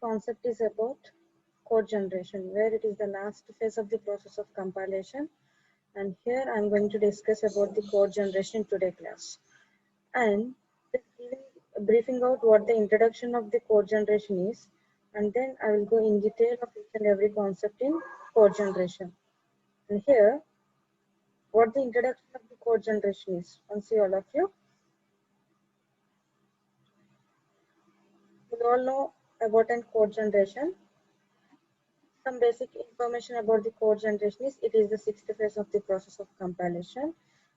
concept is about code generation, where it is the last phase of the process of compilation. And here I'm going to discuss about the code generation in today's class. And just giving briefing out what the introduction of the code generation is, and then I will go in detail of each and every concept in code generation. And here, what the introduction of the code generation is. And see all of you. You all know about an code generation. Some basic information about the code generation is it is the sixth phase of the process of compilation,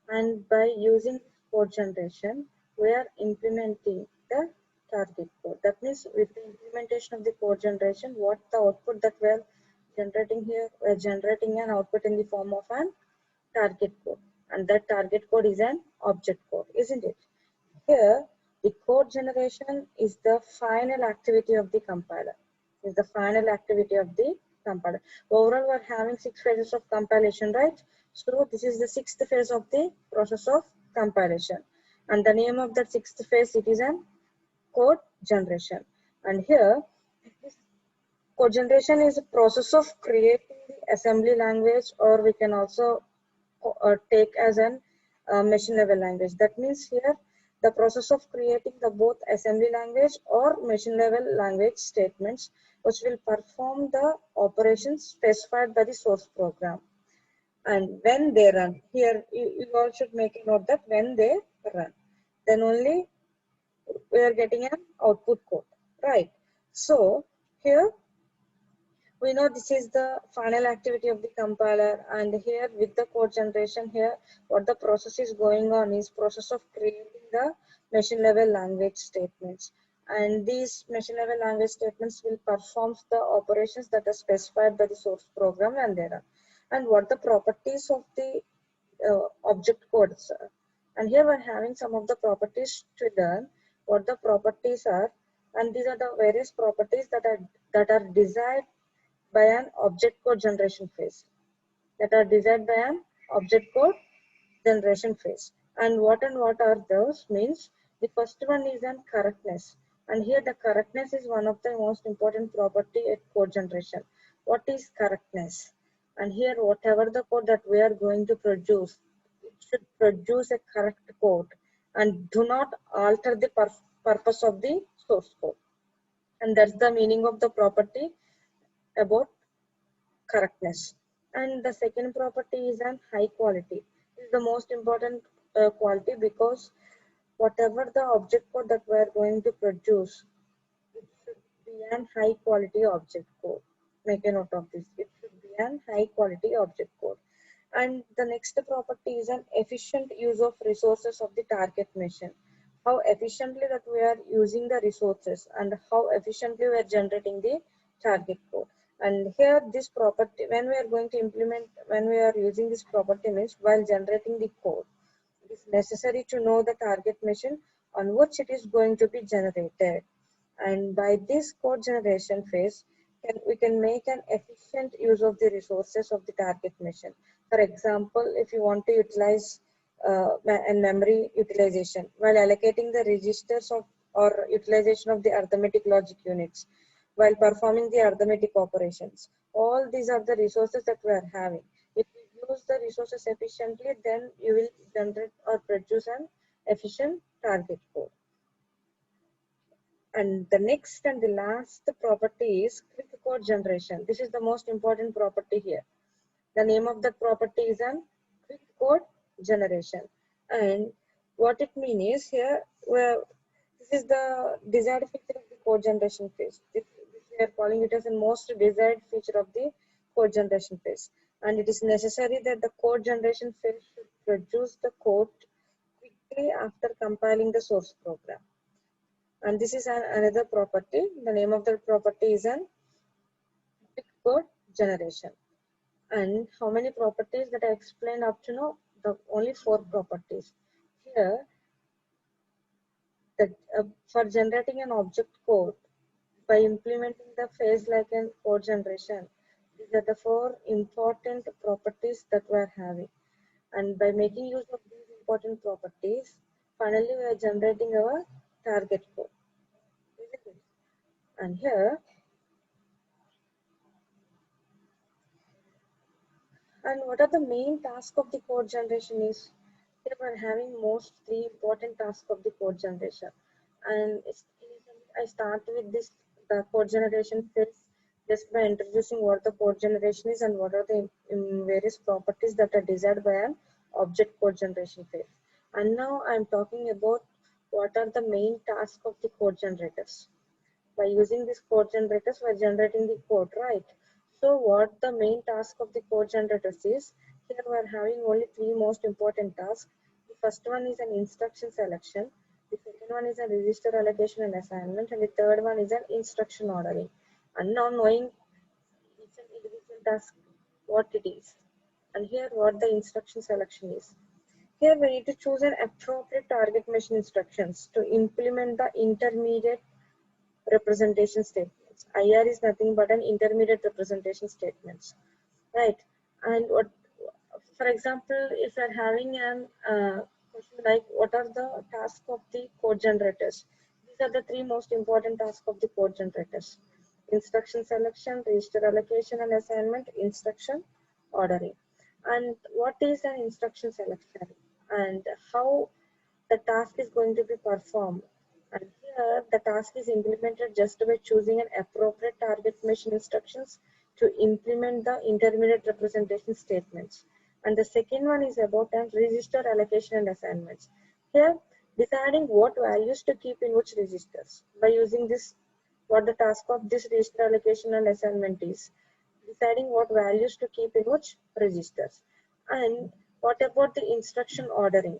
and by using code generation we are implementing the target code. That means with the implementation of the code generation, what the output that we are generating here, we are generating an output in the form of an target code, and that target code is an object code, isn't it? Here the code generation is the final activity of the compiler. Is the final activity of the compiler. Overall, we're having 6 phases of compilation, right? So this is the 6th phase of the process of compilation, and the name of that 6th phase, it is an code generation. And here, this code generation is a process of creating the assembly language, or we can also take as an machine level language. That means here the process of creating the both assembly language or machine level language statements which will perform the operations specified by the source program. And when they run, here you all should make a note that when they run, then only we are getting an output code, right? So here we know this is the final activity of the compiler, and here with the code generation, here what the process is going on is process of creating the machine level language statements, and these machine level language statements will perform the operations that are specified by the source program and there are, and what the properties of the object codes are. And here we're having some of the properties to learn what the properties are, and these are the various properties that are desired by an object code generation phase, that are desired by an object code generation phase. And what are those means? The first one is an correctness, and here the correctness is one of the most important property at code generation. What is correctness? And here whatever the code that we are going to produce, it should produce a correct code and do not alter the purpose of the source code. And that's the meaning of the property about correctness. And the second property is an high quality. This is the most important quality, because whatever the object code that we are going to produce, it should be an high quality object code. Make a note of this. It should be an high quality object code. And the next property is an efficient use of resources of the target machine. How efficiently that we are using the resources and how efficiently we are generating the target code. And here this property, when we are going to implement, when we are using this property means while generating the code, it is necessary to know the target machine on which it is going to be generated. And by this code generation phase, we can make an efficient use of the resources of the target machine. For example, if you want to utilize and memory utilization while allocating the registers of or utilization of the arithmetic logic units while performing the arithmetic operations. All these are the resources that we are having. If you use the resources efficiently, then you will generate or produce an efficient target code. And the next and the last property is quick code generation. This is the most important property here. The name of the property is an quick code generation. And what it means is here, well, this is the desired feature of the code generation phase. This we are calling it as the most desired feature of the code generation phase. And it is necessary that the code generation phase should produce the code quickly after compiling the source program. And this is another property. The name of the property is an quick code generation. And how many properties that I explained up to now? Only 4 properties. Here, for generating an object code by implementing the phase like an code generation, these are the 4 important properties that we are having. And by making use of these important properties, finally we are generating our target code. And here And what are the main tasks of the code generation is? Here we're having most three important tasks of the code generation. And I start with this the code generation phase just by introducing what the code generation is and what are the various properties that are desired by an object code generation phase. And now I'm talking about what are the main tasks of the code generators. By using this code generators, we're generating the code, right? So what the main task of the code generators is, here we're having only three most important tasks. The first one is an instruction selection, the second one is a register allocation and assignment, and the third one is an instruction ordering. And now knowing each and individual task, what it is, and here what the instruction selection is. Here we need to choose an appropriate target machine instructions to implement the intermediate representation statements. IR is nothing but an intermediate representation statements, right? And what, for example, if you're having an question like what are the tasks of the code generators? These are the three most important tasks of the code generators: instruction selection, register allocation and assignment, instruction ordering. And what is an instruction selection and how the task is going to be performed? And here the task is implemented just by choosing an appropriate target machine instructions to implement the intermediate representation statements. And the second one is about an register allocation and assignments. Here, deciding what values to keep in which registers. By using this, what the task of this register allocation and assignment is, deciding what values to keep in which registers. And what about the instruction ordering?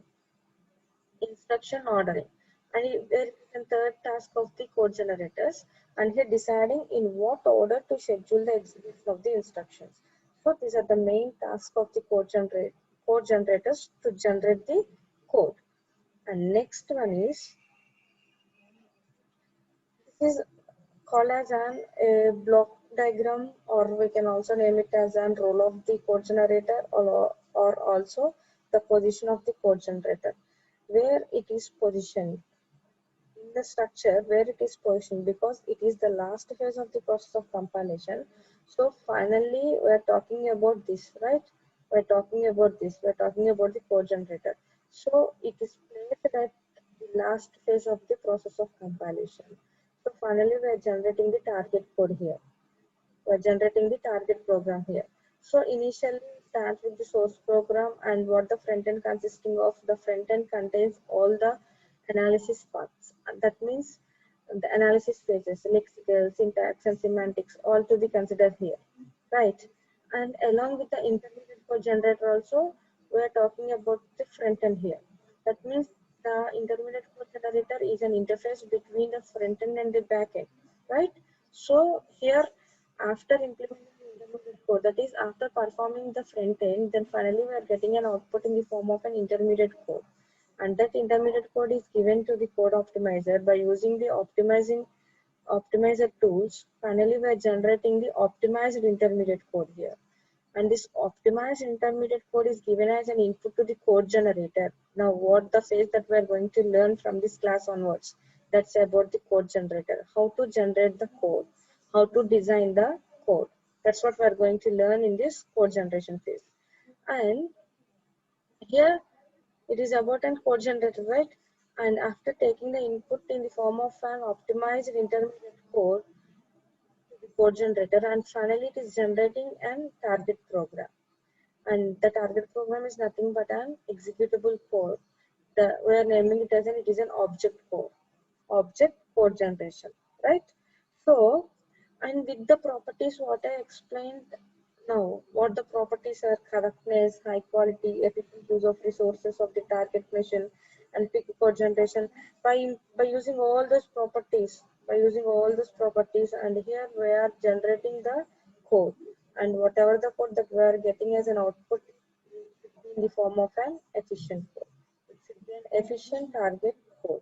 Instruction ordering. And there is a third task of the code generators, and here deciding in what order to schedule the execution of the instructions. So these are the main tasks of the code generators to generate the code. And next one is, this is called as an block diagram, or we can also name it as an role of the code generator, or also the position of the code generator, where it is positioned in the structure, where it is positioned, because it is the last phase of the process of compilation. So finally we're talking about this, right? We're talking about the code generator. So it is placed at the last phase of the process of compilation. So finally we are generating the target code here. We're generating the target program here. So initially start with the source program, and what the front end consisting of. The front end contains all the analysis parts. And that means the analysis phases, lexical, syntax, and semantics, all to be considered here, right? And along with the intermediate code generator also, we are talking about the front end here. That means the intermediate code generator is an interface between the front end and the back end, right? So here, after implementing the intermediate code, that is after performing the front end, then finally we are getting an output in the form of an intermediate code. And that intermediate code is given to the code optimizer. By using the optimizer tools, finally we are generating the optimized intermediate code here. And this optimized intermediate code is given as an input to the code generator. Now what the phase that we are going to learn from this class onwards, that's about the code generator, how to generate the code, how to design the code. That's what we are going to learn in this code generation phase. And here it is about an code generator, right? And after taking the input in the form of an optimized intermediate code to the code generator, and finally it is generating an target program. And the target program is nothing but an executable code. We are naming it as it is an object code. Object code generation, right? So, and with the properties what I explained now, what the properties are: correctness, high quality, efficient use of resources of the target machine, and quick code generation. By using all those properties, and here we are generating the code, and whatever the code that we are getting as an output, it should be in the form of an efficient code. It should be an efficient target code,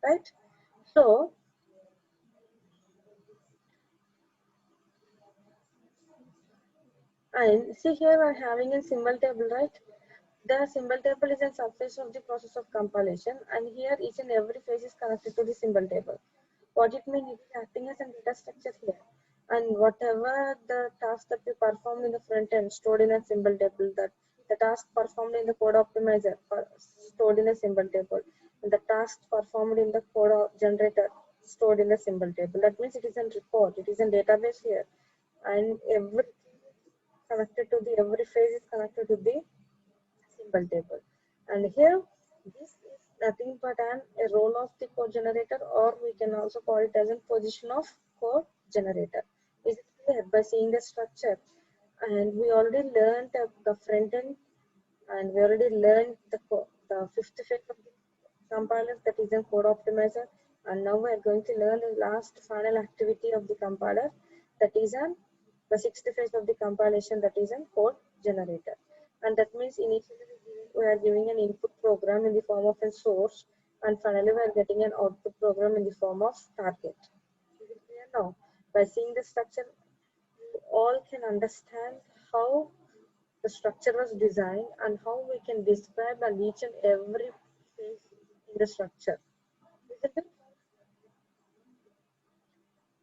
right? So, and see here we're having a symbol table, right? The symbol table is a subphase of the process of compilation, and here each and every phase is connected to the symbol table. What it means, it is acting as a data structure here. And and whatever the task that we performed in the front end stored in a symbol table, that the task performed in the code optimizer stored in a symbol table, and the task performed in the generator stored in the symbol table. That means it is a record, it is a database here, and every phase is connected to the symbol table. And here, this is nothing but a role of the code generator, or we can also call it as a position of code generator. Is it clear? By seeing the structure, and we already learned the front end, and we already learned the fifth phase of the compiler, that is a code optimizer, and now we are going to learn the last final activity of the compiler, that is the sixth phase of the compilation, that is a code generator. And that means initially we are giving an input program in the form of a source, and finally we are getting an output program in the form of target. Is it clear now? By seeing the structure, you all can understand how the structure was designed and how we can describe each and every phase in the structure. Isn't it?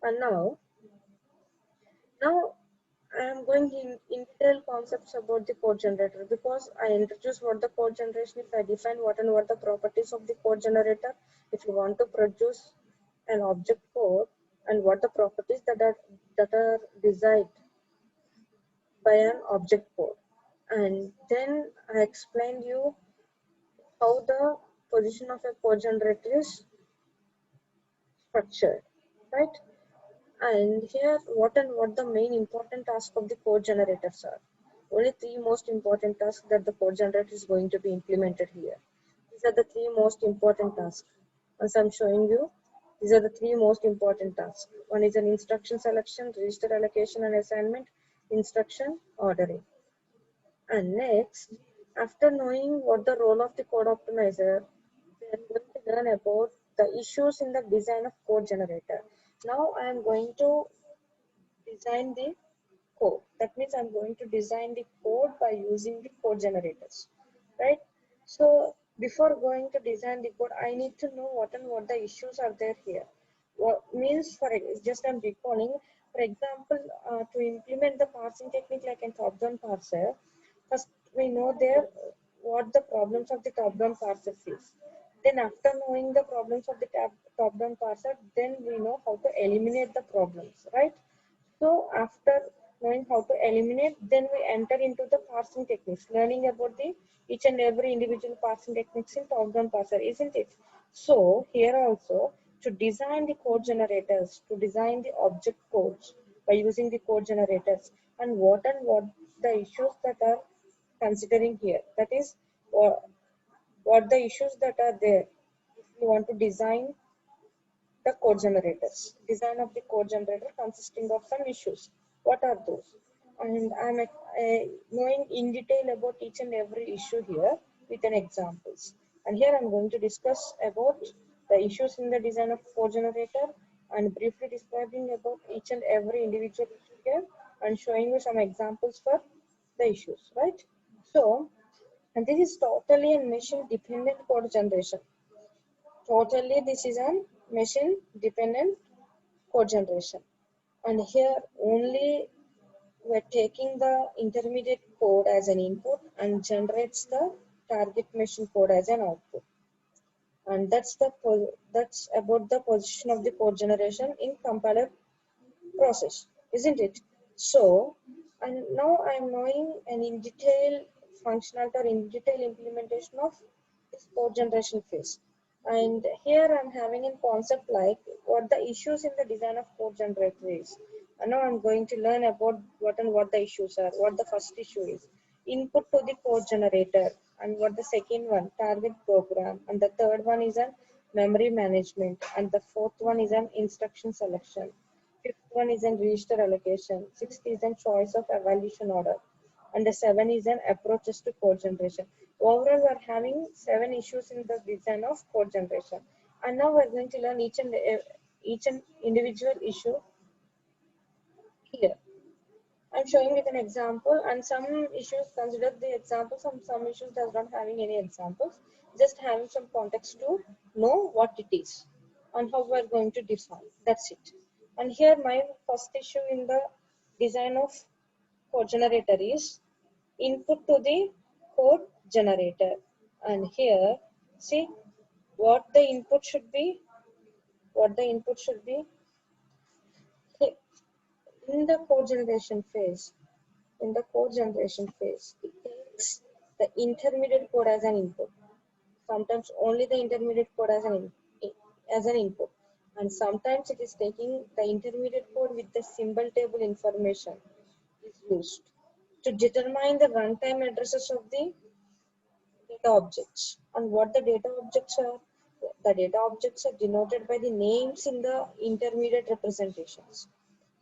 And now I am going in detail concepts about the code generator, because I introduced what the code generation is. I define what and what the properties of the code generator. If you want to produce an object code, and what the properties that are desired by an object code. And then I explained you how the position of a code generator is structured, right? And here, what the main important task of the code generators are. Only three most important tasks that the code generator is going to be implemented here. These are the three most important tasks. As I'm showing you, these are the three most important tasks. One is an instruction selection, register allocation and assignment, instruction ordering. And next, after knowing what the role of the code optimizer, we are going to learn about the issues in the design of code generator. Now I am going to design the code. That means I'm going to design the code by using the code generators, right? So before going to design the code, I need to know what the issues are there here. What means, just I'm recalling, for example, to implement the parsing technique like a top-down parser, first we know there what the problems of the top-down parser is. Then after knowing the problems of the top-down parser, then we know how to eliminate the problems, right? So after knowing how to eliminate, then we enter into the parsing techniques, learning about the each and every individual parsing techniques in top-down parser, isn't it? So here also, to design the code generators, to design the object codes by using the code generators, and what the issues that are considering here. That is, what the issues that are there if you want to design the code generators. Design of the code generator consisting of some issues. What are those? And I'm knowing in detail about each and every issue here with an examples. And here I'm going to discuss about the issues in the design of code generator, and briefly describing about each and every individual issue here, and showing you some examples for the issues, right? So, and this is totally a machine dependent code generation. Totally, this is a machine dependent code generation. And here only we're taking the intermediate code as an input and generates the target machine code as an output. And that's about the position of the code generation in compiler process, isn't it? So, and now I'm knowing an in detail functionality or in detail implementation of this code generation phase. And here I'm having a concept like what the issues in the design of code generator is. And now I'm going to learn about what the issues are, what the first issue is. Input to the code generator, and what the second one, target program, and the third one is a memory management, and the fourth one is an instruction selection. Fifth one is an register allocation. Sixth is an choice of evaluation order. And the seven is an approaches to code generation. Overall, we are having 7 issues in the design of code generation. And now we're going to learn each and individual issue here. I'm showing with an example, and some issues consider the example, some issues does not having any examples, just having some context to know what it is and how we're going to define. That's it. And here my first issue in the design of code generator is input to the code generator. And here, see what the input should be. What the input should be in the code generation phase. In the code generation phase, it takes the intermediate code as an input. Sometimes only the intermediate code as an input, and sometimes it is taking the intermediate code with the symbol table information is used to determine the runtime addresses of the data objects. And what the data objects are? The data objects are denoted by the names in the intermediate representations.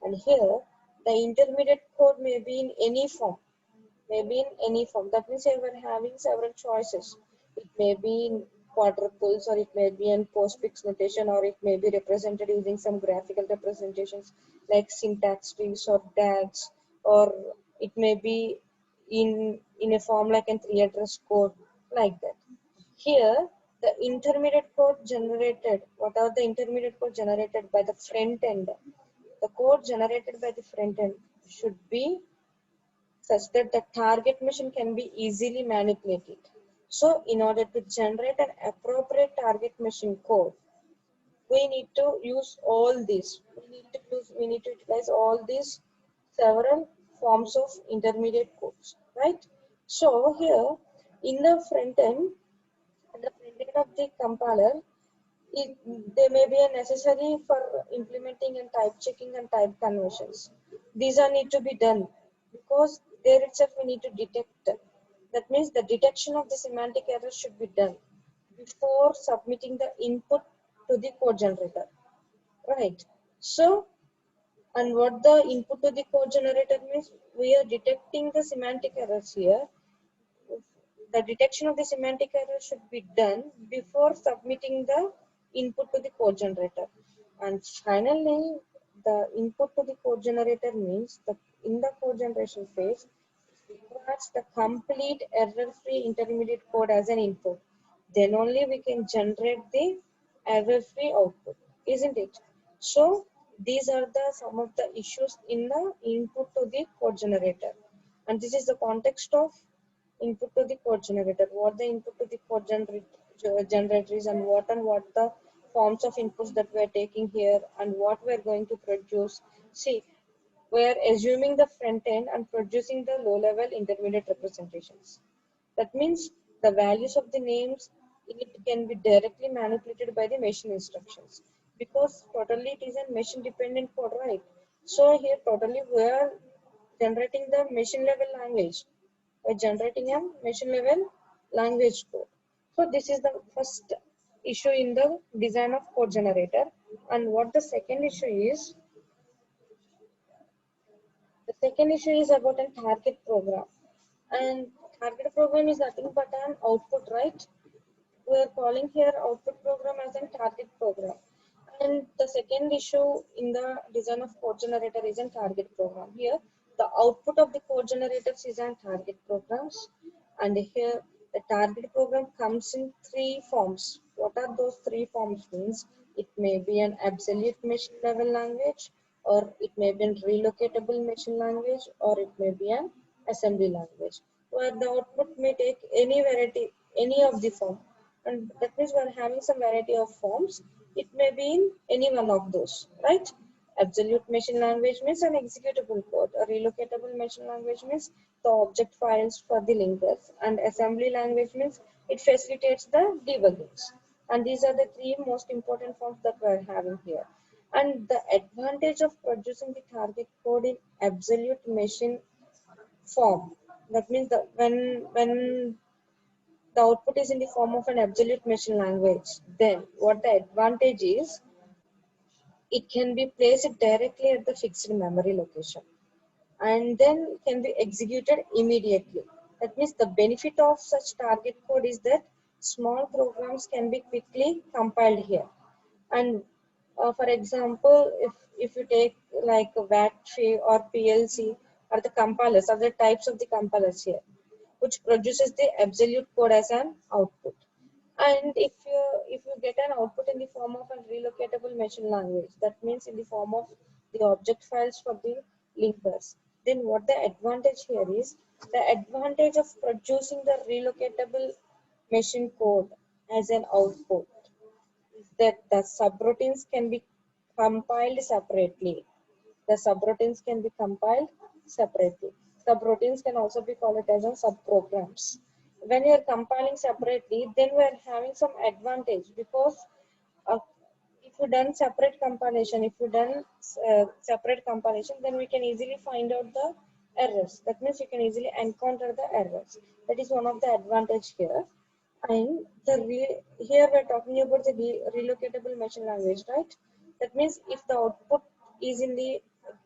And here, the intermediate code may be in any form. Maybe in any form. That means we are having several choices. It may be in quadruples, or it may be in postfix notation, or it may be represented using some graphical representations like syntax trees or DAGs, or it may be in a form like an three-address code, like that. Here, the intermediate code generated, what are the intermediate code generated by the front end? The code generated by the front end should be such that the target machine can be easily manipulated. So in order to generate an appropriate target machine code, we need to use all these. We need to utilize all these several forms of intermediate codes, right? So here in the front end, of the compiler, it, they may be necessary for implementing and type checking and type conversions. These are need to be done because there itself we need to detect. That means the detection of the semantic error should be done before submitting the input to the code generator. Right. So, and what the input to the code generator means, we are detecting the semantic errors here. The detection of the semantic error should be done before submitting the input to the code generator. And finally, the input to the code generator means that in the code generation phase, requires the complete error-free intermediate code as an input. Then only we can generate the error-free output, isn't it? So these are the some of the issues in the input to the code generator. And this is the context of input to the code generator. What the input to the code generator is, and what the forms of inputs that we are taking here, and what we are going to produce. See, we are assuming the front end and producing the low level intermediate representations. That means the values of the names in it can be directly manipulated by the machine instructions, because totally it is a machine dependent code, right? So here totally we are generating the machine level language. We're generating a machine level language code. So this is the first issue in the design of code generator. And what the second issue is, the second issue is about a target program. And target program is nothing but an output, right? We are calling here output program as a target program. And the second issue in the design of code generator is a target program. Here, the output of the code generators is an target programs. And here, the target program comes in three forms. What are those three forms means? It may be an absolute machine level language, or it may be a relocatable machine language, or it may be an assembly language, where the output may take any variety, any of the form. And that means we are having some variety of forms. It may be in any one of those, right? Absolute machine language means an executable code. A relocatable machine language means the object files for the linkers. And assembly language means it facilitates the debuggings. And these are the three most important forms that we are having here. And the advantage of producing the target code in absolute machine form. That means that when the output is in the form of an absolute machine language, then what the advantage is, it can be placed directly at the fixed memory location and then can be executed immediately. That means the benefit of such target code is that small programs can be quickly compiled here. And for example, if you take like a VAT or PLC or the compilers, are the types of the compilers here, which produces the absolute code as an output. And if you get an output in the form of a relocatable machine language, that means in the form of the object files for the linkers. Then what the advantage here is, the advantage of producing the relocatable machine code as an output is that the subroutines can be compiled separately. The subroutines can be compiled separately. Subroutines can also be called as a subprograms. When you are compiling separately, then we are having some advantage, because uh, if you done separate compilation, separate compilation, then we can easily find out the errors. That means you can easily encounter the errors. That is one of the advantage here. And here we're talking about the relocatable machine language, right? That means if the output is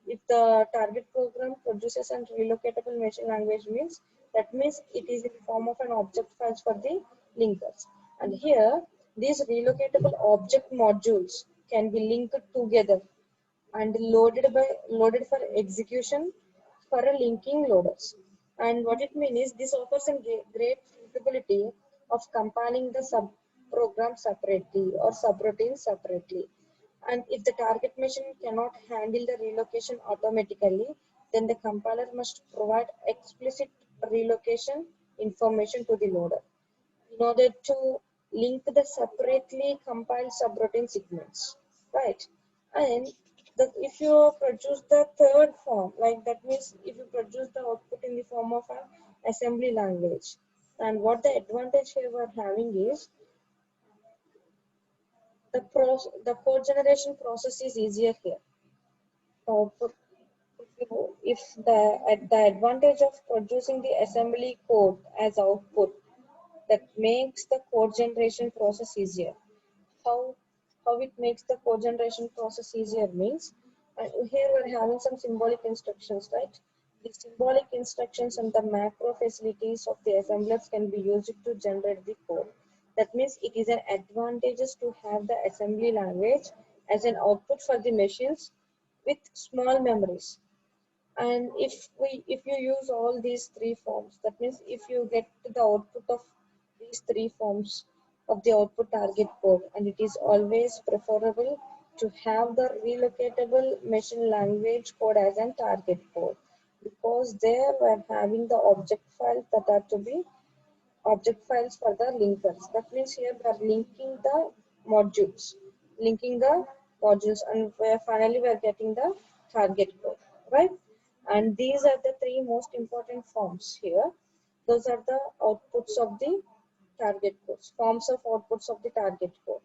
if the target program produces a relocatable machine language means, that means it is in form of an object files for the linkers. And here, these relocatable object modules can be linked together and loaded for execution for a linking loaders. And what it means is this offers a great capability of compiling the sub program separately or subroutine separately. And if the target machine cannot handle the relocation automatically, then the compiler must provide explicit relocation information to the loader in order to link the separately compiled subroutine segments, right? And if you produce the third form, like that means if you produce the output in the form of an assembly language, and what the advantage here we're having is the code generation process is easier here. Output, if the advantage of producing the assembly code as output, that makes the code generation process easier. how how it makes the code generation process easier means, here we're having some symbolic instructions, right? The symbolic instructions and the macro facilities of the assemblers can be used to generate the code. That means it is an advantageous to have the assembly language as an output for the machines with small memories. And if you use all these three forms, that means if you get the output of these three forms of the output target code, and it is always preferable to have the relocatable machine language code as a target code, because there we're having the object files that are to be object files for the linkers. That means here we are modules, linking the modules, and finally we are getting the target code, right? And these are the three most important forms here. Those are the outputs of the target codes, forms of outputs of the target code.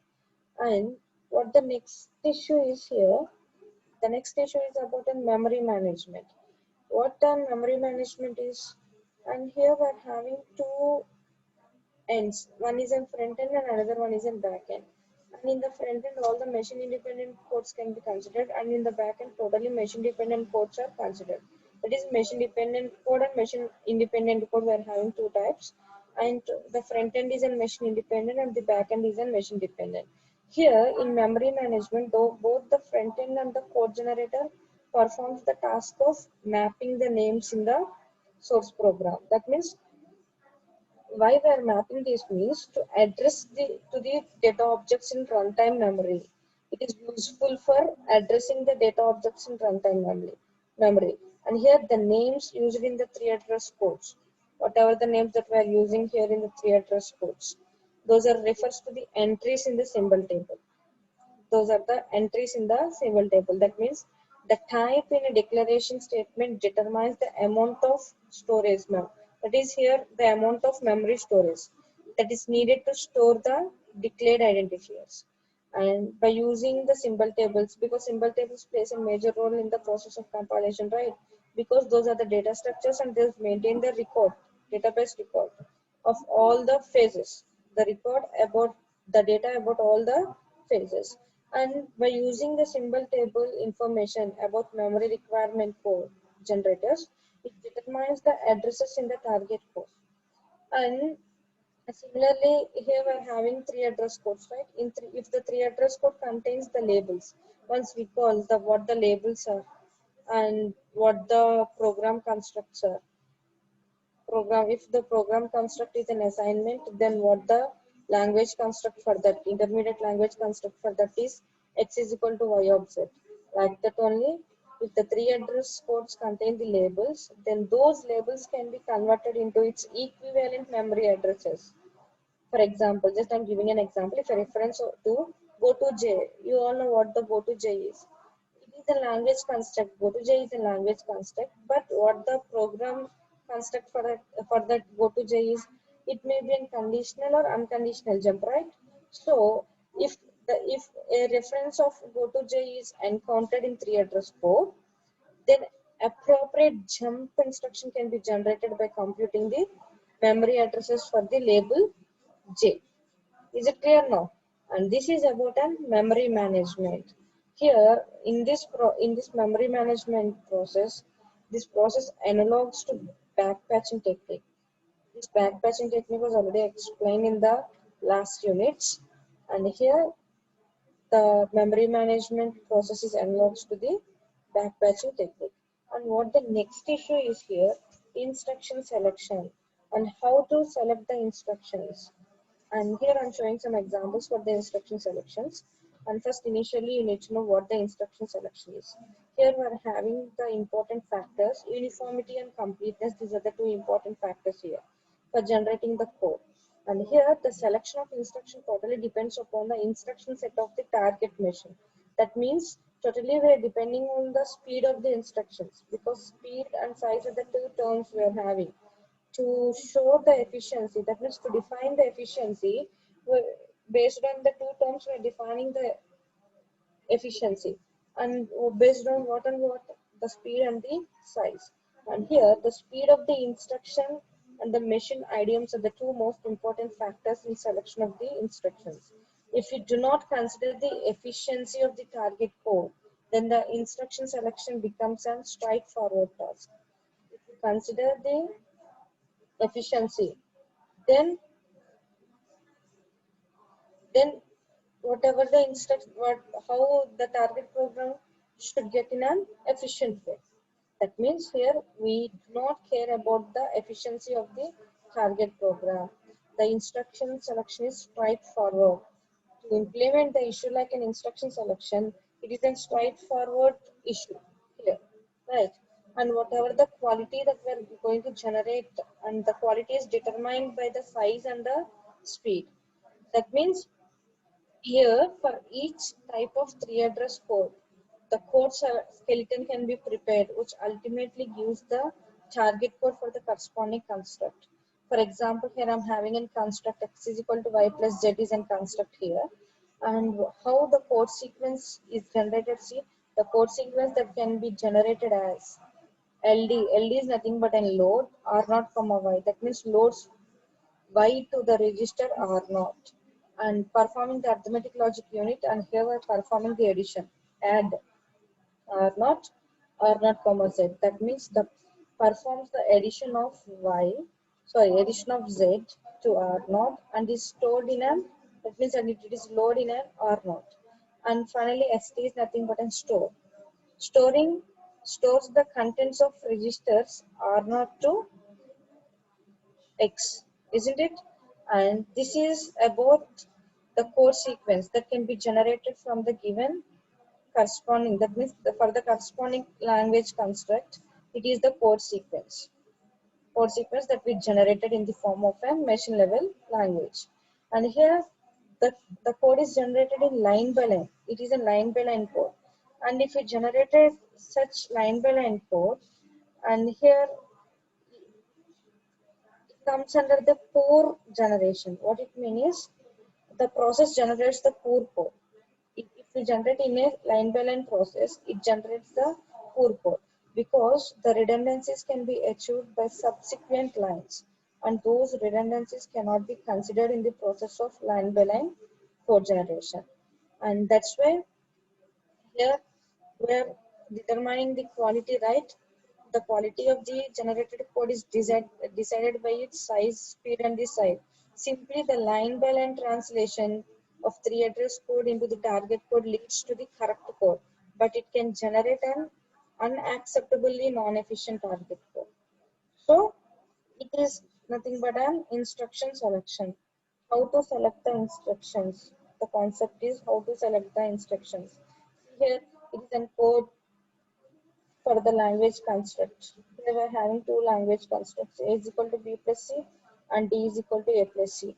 And what the next issue is here, the next issue is about a memory management. What a memory management is, and here we're having two ends. One is in front end and another one is in back end. And in the front end, all the machine independent codes can be considered, and in the back end, totally machine dependent codes are considered. That is machine dependent code and machine independent code. We are having two types, and the front end is in machine independent and the back end is in machine dependent. Here in memory management, though both the front end and the code generator performs the task of mapping the names in the source program. That means why we are mapping this means to address to the data objects in runtime memory. It is useful for addressing the data objects in runtime memory. And here the names used in the three address codes, whatever the names that we are using here in the three address codes, those are refers to the entries in the symbol table. Those are the entries in the symbol table. That means the type in a declaration statement determines the amount of storage mem. That is here the amount of memory storage that is needed to store the declared identifiers. And by using the symbol tables, because symbol tables plays a major role in the process of compilation, right? Because those are the data structures and they maintain the database record of all the phases, the record about the data about all the phases. And by using the symbol table information about memory requirement code generators, it determines the addresses in the target code. And similarly, here we're having three address codes, right? If the three address code contains the labels, once we call what the labels are and what the program constructs are. If the program construct is an assignment, then what the language construct for that intermediate language construct for that is x is equal to y of z. Like that only, if the three address codes contain the labels, then those labels can be converted into its equivalent memory addresses. For example, just I'm giving an example. If a reference to go to J, you all know what the go to J is. It is a language construct. Go to J is a language construct, but what the program construct for that go to J is, it may be a conditional or unconditional jump, right? So if a reference of go to J is encountered in three address code, then appropriate jump instruction can be generated by computing the memory addresses for the label J. Is it clear now? And this is about a memory management. Here in this memory management process, this process analogs to backpatching technique. This backpatching technique was already explained in the last units, and here the memory management process is analogous to the backpatching technique. And what the next issue is here, instruction selection and how to select the instructions. And here I'm showing some examples for the instruction selections. And first, initially, you need to know what the instruction selection is. Here we're having the important factors, uniformity and completeness. These are the two important factors here for generating the code. And here the selection of instruction totally depends upon the instruction set of the target machine. That means totally we are depending on the speed of the instructions, because speed and size are the two terms we are having to show the efficiency. That means to define the efficiency, based on the two terms we're defining the efficiency, and based on what and what, the speed and the size. And here the speed of the instruction and the machine idioms are the two most important factors in selection of the instructions. If you do not consider the efficiency of the target code, then the instruction selection becomes a straightforward task. If you consider the efficiency, then then whatever the instruction, how the target program should get in an efficient way. That means here we do not care about the efficiency of the target program. The instruction selection is straightforward. To implement the issue like an instruction selection, it is a straightforward issue here, right? And whatever the quality that we are going to generate, and the quality is determined by the size and the speed. That means here, for each type of three address code, the code skeleton can be prepared, which ultimately gives the target code for the corresponding construct. For example, here I'm having a construct x is equal to y plus z is a construct here. And how the code sequence is generated, see, the code sequence that can be generated as LD. LD is nothing but a load R0 comma y. That means loads Y to the register R0 and performing the arithmetic logic unit, and here we're performing the addition. Add R0 comma Z. That means the performs the addition of addition of Z to R0 and is stored in an, that means and it is loaded in an R0. And finally ST is nothing but a store. Storing stores the contents of registers R0 to X, isn't it? And this is about the code sequence that can be generated from the given corresponding, that means for the corresponding language construct, it is the code sequence that we generated in the form of a machine level language. And here the code is generated in line by line. It is a line by line code. And if we generated such line by line code, and here comes under the poor generation. What it means is the process generates the poor code. If we generate in a line by line process, it generates the poor code because the redundancies can be achieved by subsequent lines, and those redundancies cannot be considered in the process of line by line code generation. And that's why here we're determining the quality, right? The quality of the generated code is decided by its size, speed, and the size. Simply the line by line translation of three address code into the target code leads to the correct code, but it can generate an unacceptably non-efficient target code. So it is nothing but an instruction selection. How to select the instructions? The concept is how to select the instructions. Here It is a code for the language construct. Here we are having two language constructs, A is equal to B plus C and D is equal to A plus C.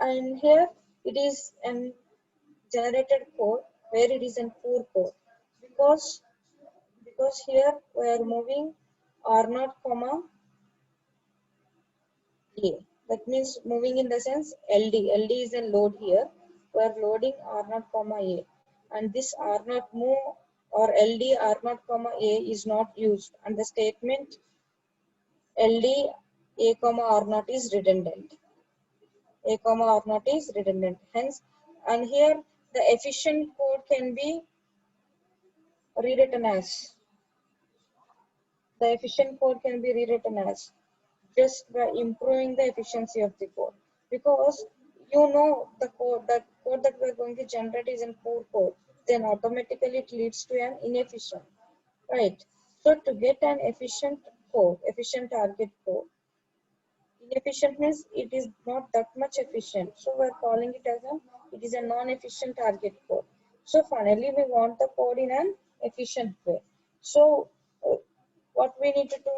And here it is an generated code where it is a poor code because here we are moving R0 comma A. That means moving in the sense LD. LD is a load here. We are loading R0 comma A. And this R0 move or LD R0 comma A is not used. And the statement LD A comma R0 is redundant. A comma R0 is redundant. Hence, and here the efficient code can be rewritten as just by improving the efficiency of the code, because the code that we're going to generate is in poor code, then automatically it leads to an inefficient, right? So to get an efficient target code, inefficient means it is not that much efficient, so we're calling it as it is a non-efficient target code. So finally we want the code in an efficient way. So uh, what we need to do,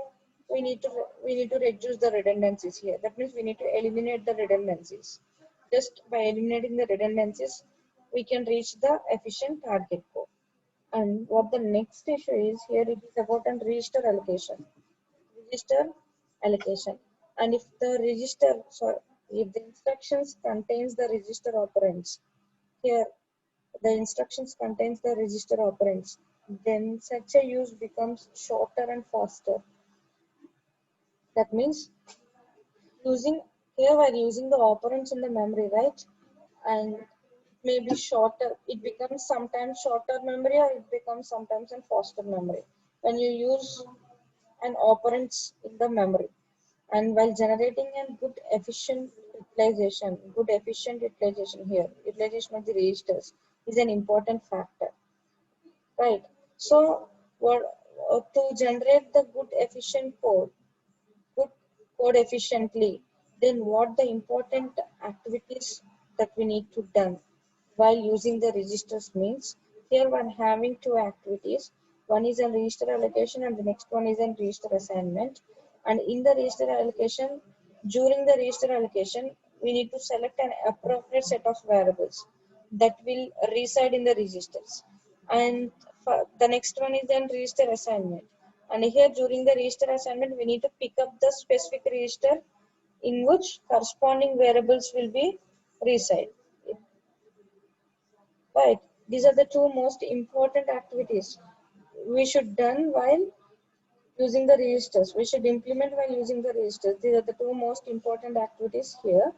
we need to reduce the redundancies here. That means we need to eliminate the redundancies. Just by eliminating the redundancies we can reach the efficient target code. And what the next issue is here, it is about an register allocation. And if the if the instructions contains the register operands, here the instructions contains the register operands, then such a use becomes shorter and faster. That means using here we're using the operands in the memory, right? And maybe shorter, it becomes sometimes shorter memory or it becomes sometimes in faster memory when you use an operands in the memory. And while generating a good efficient utilization here, utilization of the registers is an important factor, right? So what to generate the good code efficiently, then what the important activities that we need to done while using the registers means, here we're having two activities. One is a register allocation and the next one is a register assignment. And in the register allocation, during the register allocation, we need to select an appropriate set of variables that will reside in the registers. And the next one is then register assignment. And here during the register assignment, we need to pick up the specific register in which corresponding variables will be reside. Right. These are the two most important activities we should done while using the registers. We should implement while using the registers. These are the two most important activities here.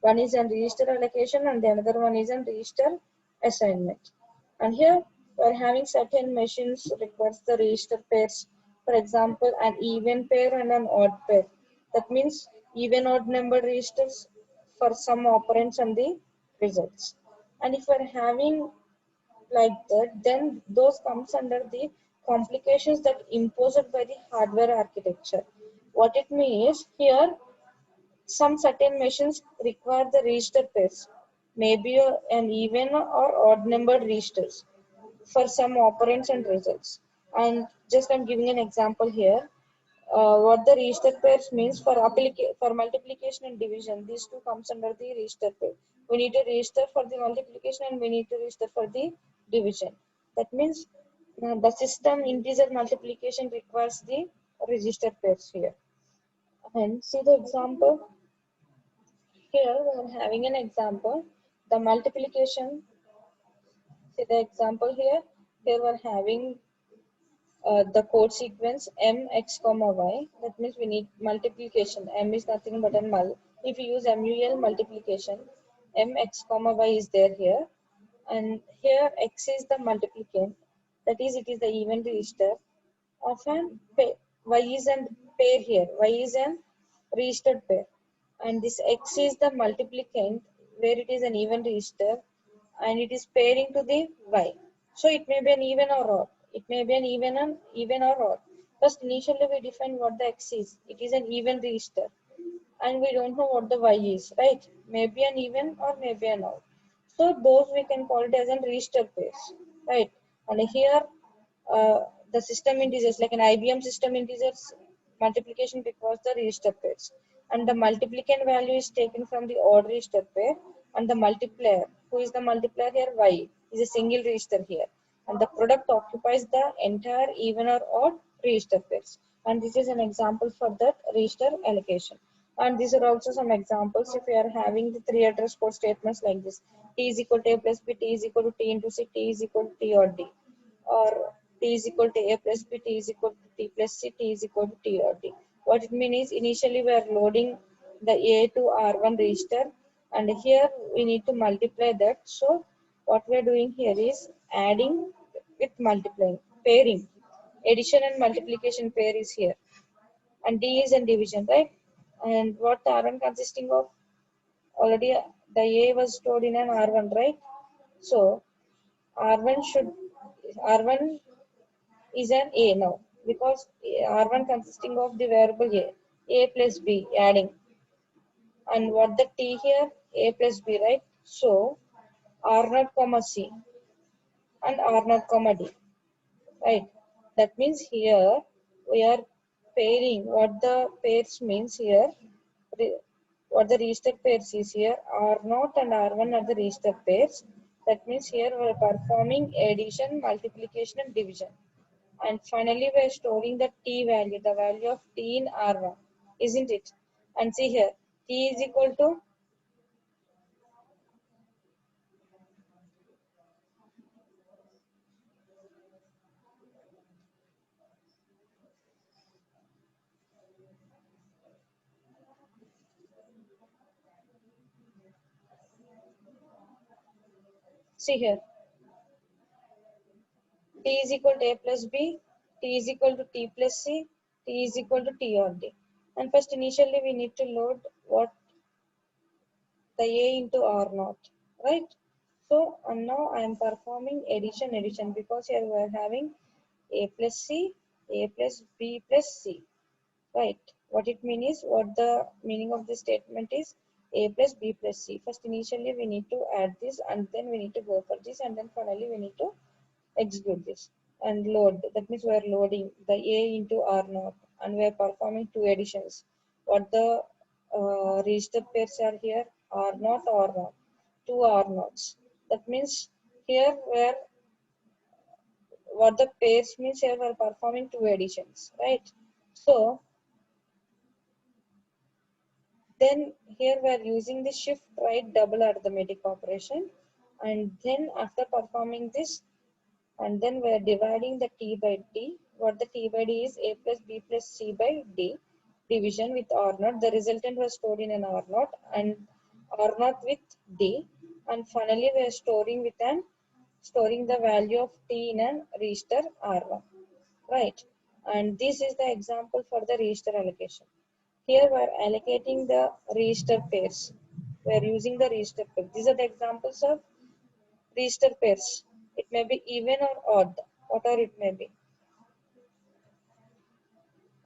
One is an register allocation and the another one is an register assignment. And here we're having certain machines requires the register pairs. For example, an even pair and an odd pair. That means even odd number registers for some operands and the results. And if we're having like that, then those comes under the complications that imposed by the hardware architecture. What it means here, some certain machines require the register pairs, maybe an even or odd numbered registers for some operands and results. And just I'm giving an example here. What the register pairs means for multiplication and division, these two comes under the register pair. We need to register for the multiplication and we need to register for the division. That means the system integer multiplication requires the register pairs here. And see the example here. We are having an example. The multiplication. See the example here. Here we are having the code sequence mx comma y. That means we need multiplication. M is nothing but a mul. If you use mul multiplication, mx comma y is there here, and here x is the multiplicand. That is, it is the even register of an pair. Y is an pair here. Y is an registered pair, and this x is the multiplicand where it is an even register, and it is pairing to the y. So it may be an even or odd. It may be an even or odd. First, initially we define what the x is. It is an even register, and we don't know what the y is, right? Maybe an even or maybe an odd. So those we can call it as an register pairs. right? And here the system integers like an IBM system integers multiplication requires the register pairs, and the multiplicand value is taken from the odd register pair, and the multiplier, who is the multiplier here, y, is a single register here, and the product occupies the entire even or odd register pairs. And this is an example for that register allocation. And these are also some examples if we are having the three address code statements like this: t is equal to a plus b, t is equal to t into c, t is equal to t or d, or t is equal to a plus b, t is equal to t plus c, t is equal to t or d. What it means is initially we are loading the a to r1 register, and here we need to multiply that. So what we are doing here is adding with multiplying, pairing. Addition and multiplication pair is here, and d is in division, right? And what the r1 consisting of? Already the a was stored in an r1, right? So r1 should r1 is an a now, because r1 consisting of the variable a plus b adding, and what the t here, a plus b, right? So r0 comma c and r0 comma d, right? That means here we are pairing. What the pairs means here, what the register pairs is here, r0 and r1 are the register pairs. That means here we are performing addition, multiplication and division. And finally, we are storing the t value, the value of t in R1, isn't it? And see here, t is equal to, see here, t is equal to a plus b, t is equal to t plus c, t is equal to t or d. And first, initially, we need to load what the a into R0, right? So, and now I am performing addition, because here we are having a plus c, a plus b plus c. Right. What it means is, what the meaning of this statement is, a plus b plus c. First, initially we need to add this, and then we need to go for this, and then finally we need to execute this and load. That means we are loading the a into r0, and we are performing two additions. What the register pairs are here, r0, r0, two r0s. That means here where what the pairs means, here we are performing two additions, right? So then here we are using the shift right double arithmetic operation, and then after performing this, and then we are dividing the t by d. What the t by d is, a plus b plus c by d, division with r naught. The resultant was stored in an r naught, and r naught with d, and finally we are storing the value of t in an register r1, right? And this is the example for the register allocation. Here we are allocating the register pairs. We are using the register pairs. These are the examples of register pairs. It may be even or odd, whatever it may be.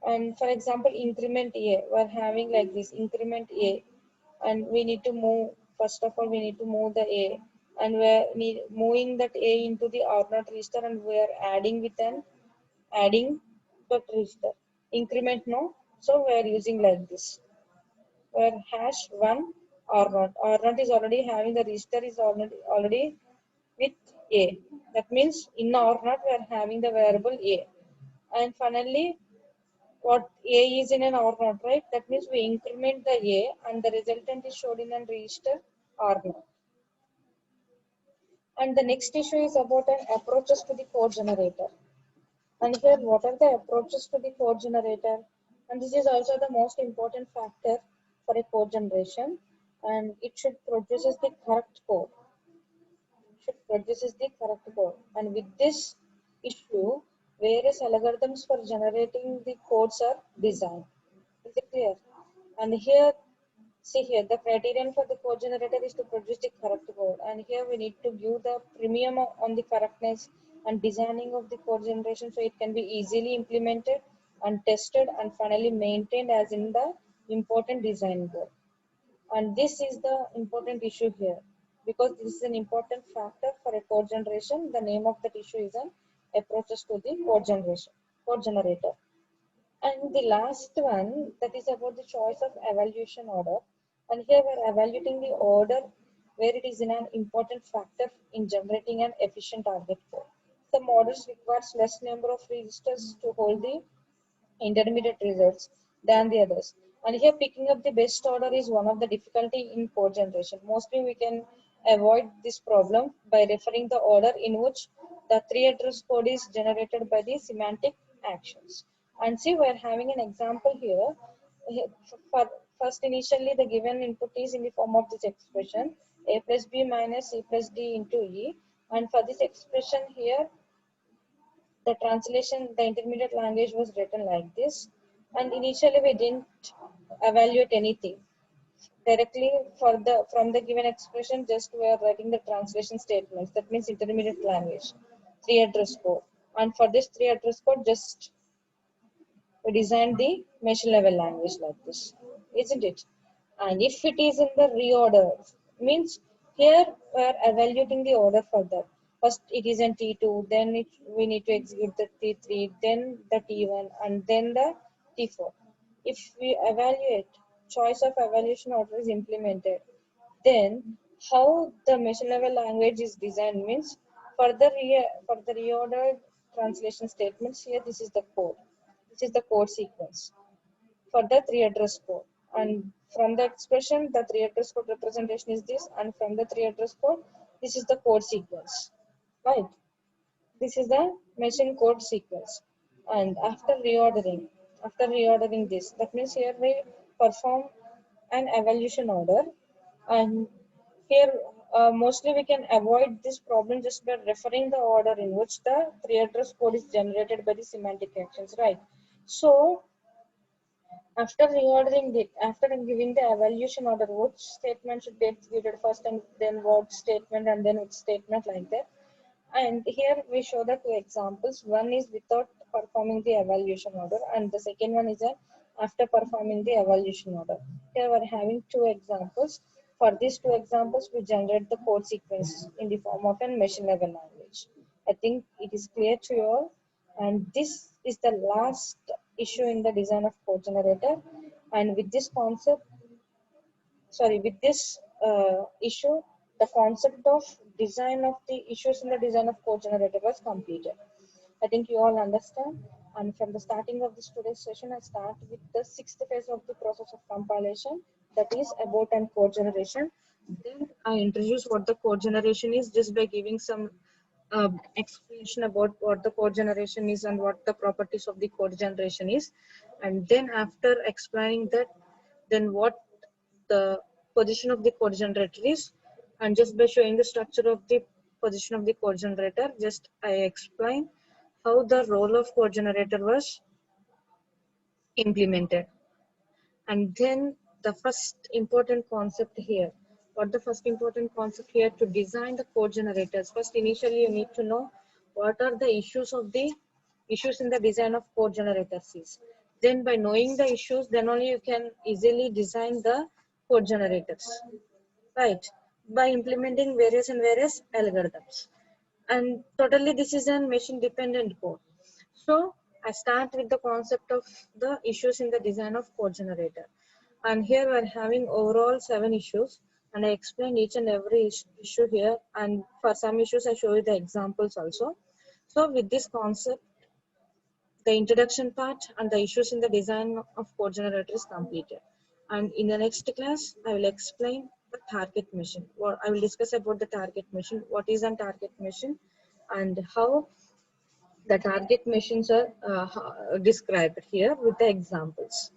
And for example, increment A, we are having like this increment A, and we need to move. First of all, we need to move the A, and we are moving that A into the R naught register, and we are adding with an adding that register. Increment no, so we are using like this, where hash 1 or not. Or not is already having the register is already with a. That means in or not we are having the variable a. And finally, what a is in an or not, right? That means we increment the a, and the resultant is showed in a register or not. And the next issue is about an approaches to the code generator. And here, what are the approaches to the code generator? And this is also the most important factor for a code generation. And it should produces the correct code. And with this issue, various algorithms for generating the codes are designed. Is it clear? And here, see here, the criterion for the code generator is to produce the correct code. And here we need to give the premium on the correctness and designing of the code generation, so it can be easily implemented and tested and finally maintained as in the important design goal. And this is the important issue here. because this is an important factor for a code generation. The name of that issue is an approaches to the code generator. And the last one, that is about the choice of evaluation order. And here we're evaluating the order where it is an important factor in generating an efficient target code. Some orders requires less number of registers to hold the intermediate results than the others. And here picking up the best order is one of the difficulty in code generation. Mostly we can avoid this problem by referring the order in which the three address code is generated by the semantic actions. And see, we're having an example here. For first, initially the given input is in the form of this expression a plus b minus c plus d into e. And for this expression here, the translation, the intermediate language was written like this. And initially we didn't evaluate anything directly for the from the given expression. Just we are writing the translation statements. That means intermediate language, three address code. And for this three address code, just we designed the machine level language like this, isn't it? And if it is in the reorder, means here we are evaluating the order for that. First it is in T2, then we need to execute the T3, then the T1, and then the T4. If we evaluate, choice of evaluation order is implemented, then how the machine level language is designed means for the reordered translation statements here, this is the code. This is the code sequence for the three address code. And from the expression, the three address code representation is this, and from the three address code, this is the code sequence, right? This is the machine code sequence. And after reordering this, that means here we perform an evaluation order. And here mostly we can avoid this problem just by referring the order in which the three address code is generated by the semantic actions, right? So after reordering it, after giving the evaluation order, which statement should be executed first, and then what statement, and then which statement, like that. And here we show the two examples. One is without performing the evaluation order, and the second one is after performing the evaluation order. Here we are having two examples. For these two examples, we generate the code sequence in the form of a machine level language. I think it is clear to you all. And this is the last issue in the design of code generator. And with this concept, with this issue, the concept of design of the issues in the design of code generator was completed. I think you all understand. And from the starting of this today's session, I start with the sixth phase of the process of compilation, that is about and code generation. Then I introduce what the code generation is just by giving some explanation about what the code generation is and what the properties of the code generation is. And then after explaining that, then what the position of the code generator is, and just by showing the structure of the position of the code generator, just I explain how the role of code generator was implemented. And then the first important concept here, what the first important concept here to design the code generators. First, initially you need to know what are the issues in the design of code generators is. Then by knowing the issues, then only you can easily design the code generators, right? By implementing various algorithms. And totally this is a machine dependent code. So I start with the concept of the issues in the design of code generator. And here we are having overall 7 issues, and I explain each and every issue here, and for some issues I show you the examples also. So with this concept, the introduction part and the issues in the design of code generator is completed. And in the next class, I will explain the target mission. Or I will discuss about the target mission, what is a target mission, and how the target missions are described here with the examples.